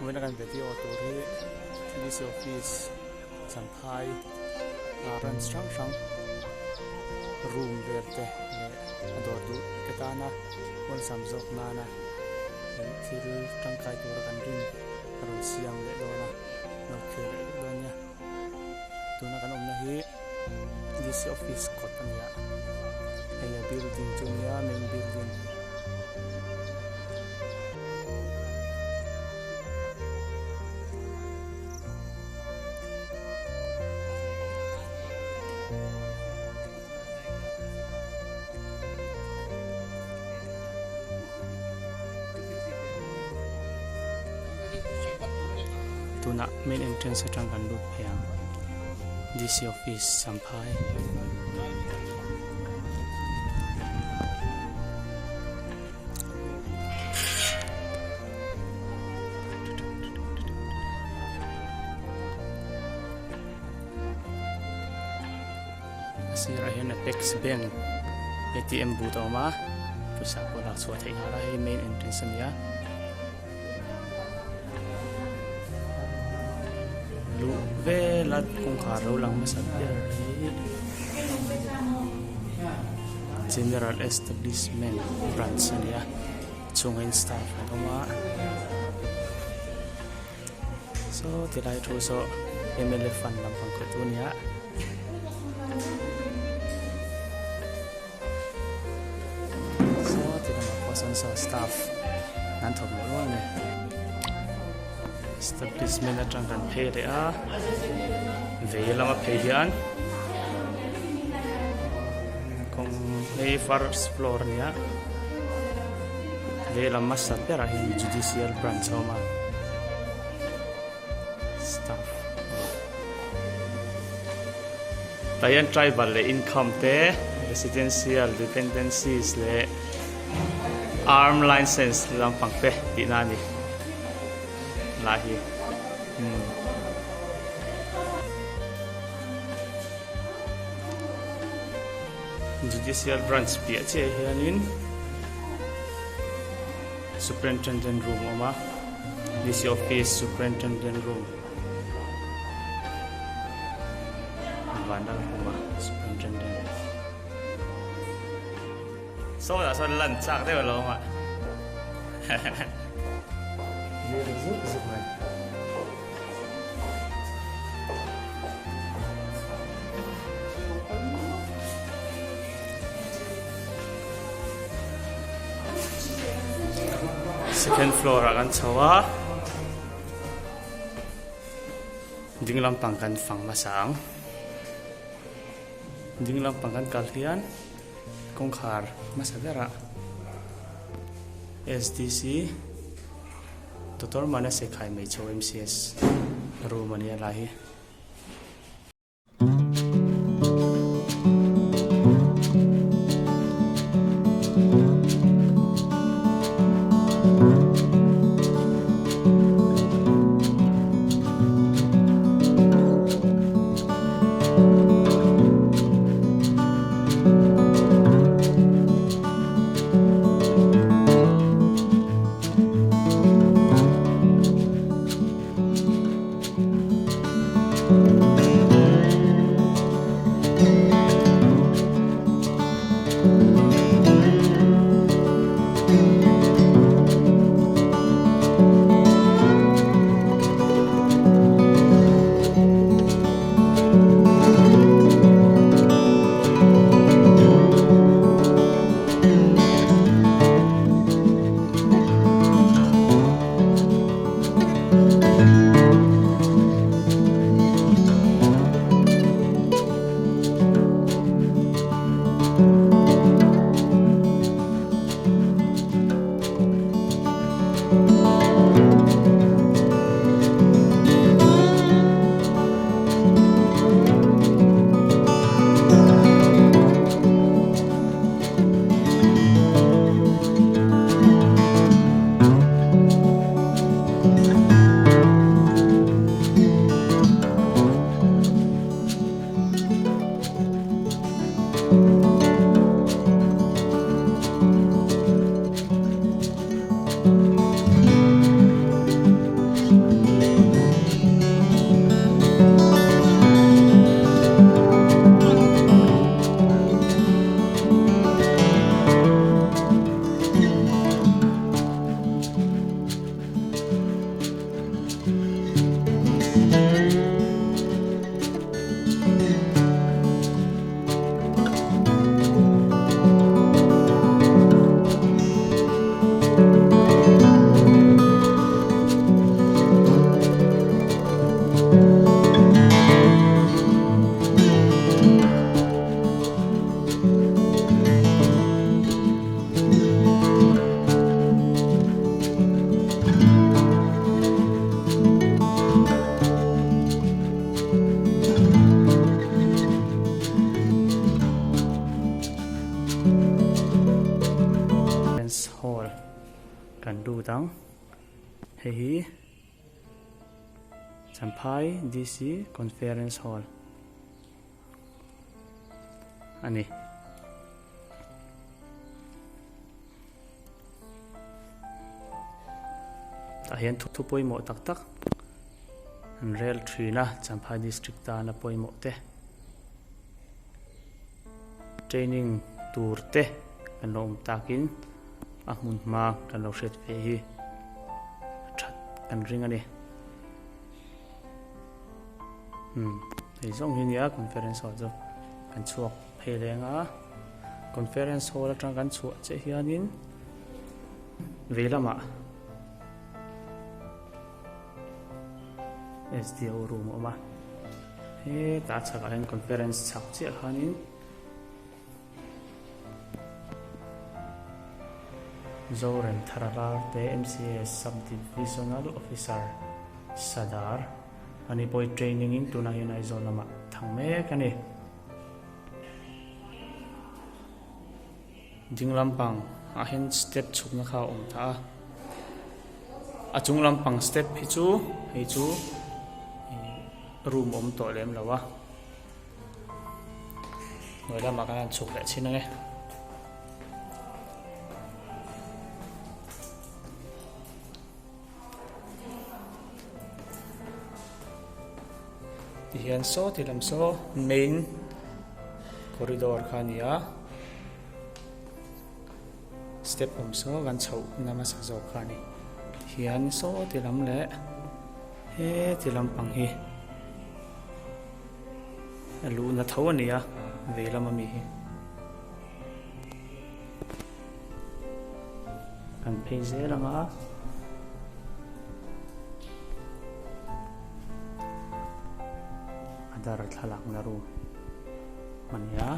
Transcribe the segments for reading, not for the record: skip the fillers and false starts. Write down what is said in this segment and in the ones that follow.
When I can video to this office sampai ran strang room verte ador tu ketana on samjok nana thil tangkai tur kan rin ron siam le dona no khere donya tuna kan omna hi this office kotanya aya building chunya main building tuna main entrance atang kan lut phang DC office sampai asira hian Apex Bank ATM booth awma pusa ko lak so thei hala hi main entrance ania velat kung kharo lang masabir general establishment branch niya chungin staff atoma so tilai thu so MLA fund lampang ko niya so tilai mapasan sa staff nan thok mo ne establishment atang kan phe le a velama phe hian kong nei first floor nia velama sapera hi judicial branch homa staff tayan tribal le income te residential dependencies le arm license lampang pe dinani lahi judicial branch pi che hianin superintendent room oma this office superintendent room vandal oma superintendent so da so lan chak de lo ma second floor akan chawa dinglam pangkan fang masang dinglam pangkan kalhian kongkhar masagara SDC Dr. Mana Sekhai Mecho MCS Romania lahi hei Champhai DC Conference Hall ani ta hian thu poimo tak tak an rel thina Champhai district ta na poimo te training tur te kan lom takin a hmun ma kan lo hret ve hi that kan ring ani hei zong hi nia conference hall zo kan chuak phei lenga conference hall atang kan chuak che hianin veilama SDO room oma he ta chaka hen conference chak che khanin Zoren Tharalar te MCS Subdivisional Officer Sadar ani poi training in tuna hian ai zon lama thang me kani jinglampang a hen step chukna kha tha a chunglampang step hi chu hei chu room to lem lawa noila makanan chuk le china nge hian so tilam so main corridor khania step so gan chho nama sa zo khani hian so tilam le he tilam pang hi alu na thaw ania velam mi hi kan pheze langa adar thalak na room mania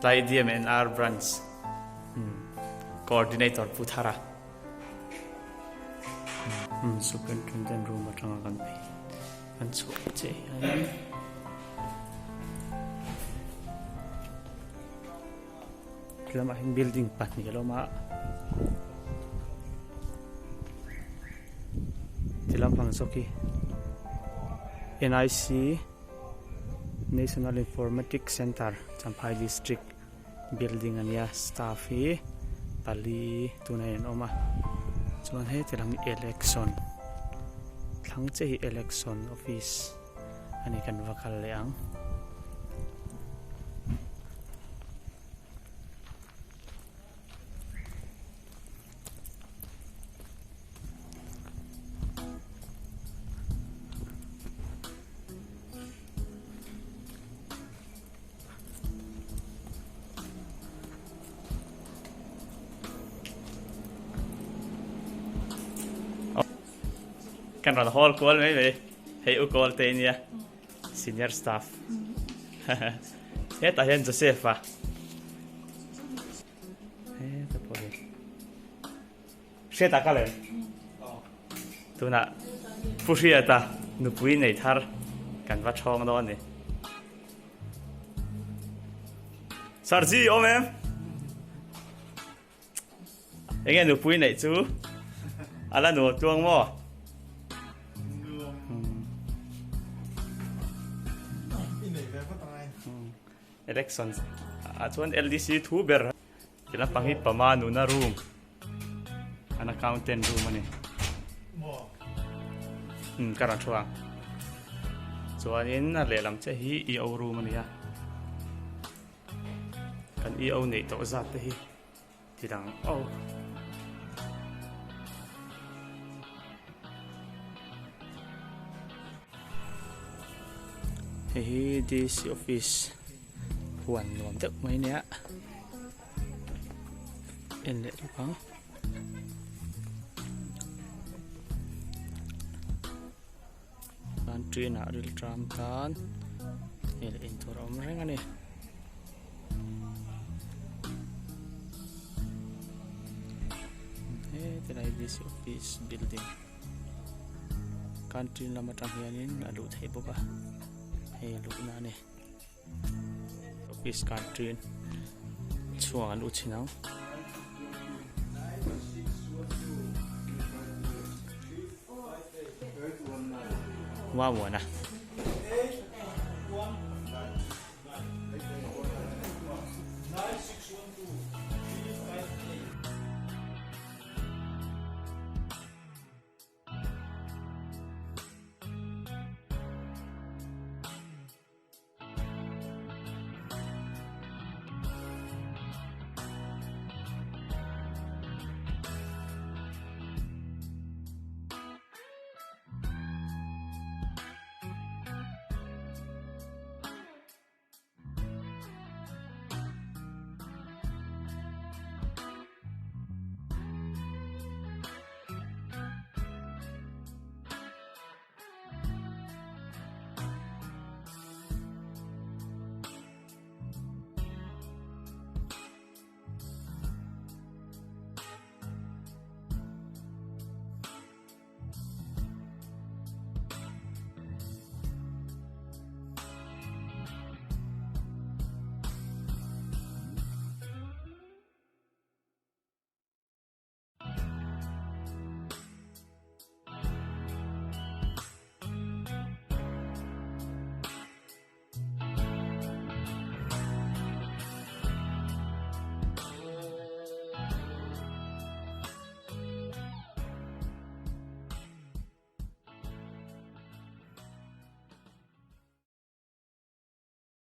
Thai DMNR branch coordinator Puthara superintendent room atanga kan pai kan chu che ani klama hin building pat ni loma tilampang soki NIC National Informatics Center Champhai District building ania staff hi pali tunain oma chuan he tilang election thlang che hi election office ani kan vakal leang kan ron hall call mai ve hei u call te nia senior staff he ta hian Joseph a he ta pore she ta kalen tuna pushia ta nu pui nei thar kan va thong do ni sarji o mem enge nu pui nei chu ala nu tuang mo elections chuan LDC thu ber kila panghi pama nu na room an accountant room ani karan thuang chuan in na lelam che hi EO room ani ya kan EO nei to zat te hi tidang hi DC office huan nuam deuh mai nia en le lupang kan train a ril tram tan el in thor om reng ani he telai this office building kan train lama tang hianin alu thei boka he lu na ne office kan train chuang alu chinang huma mo na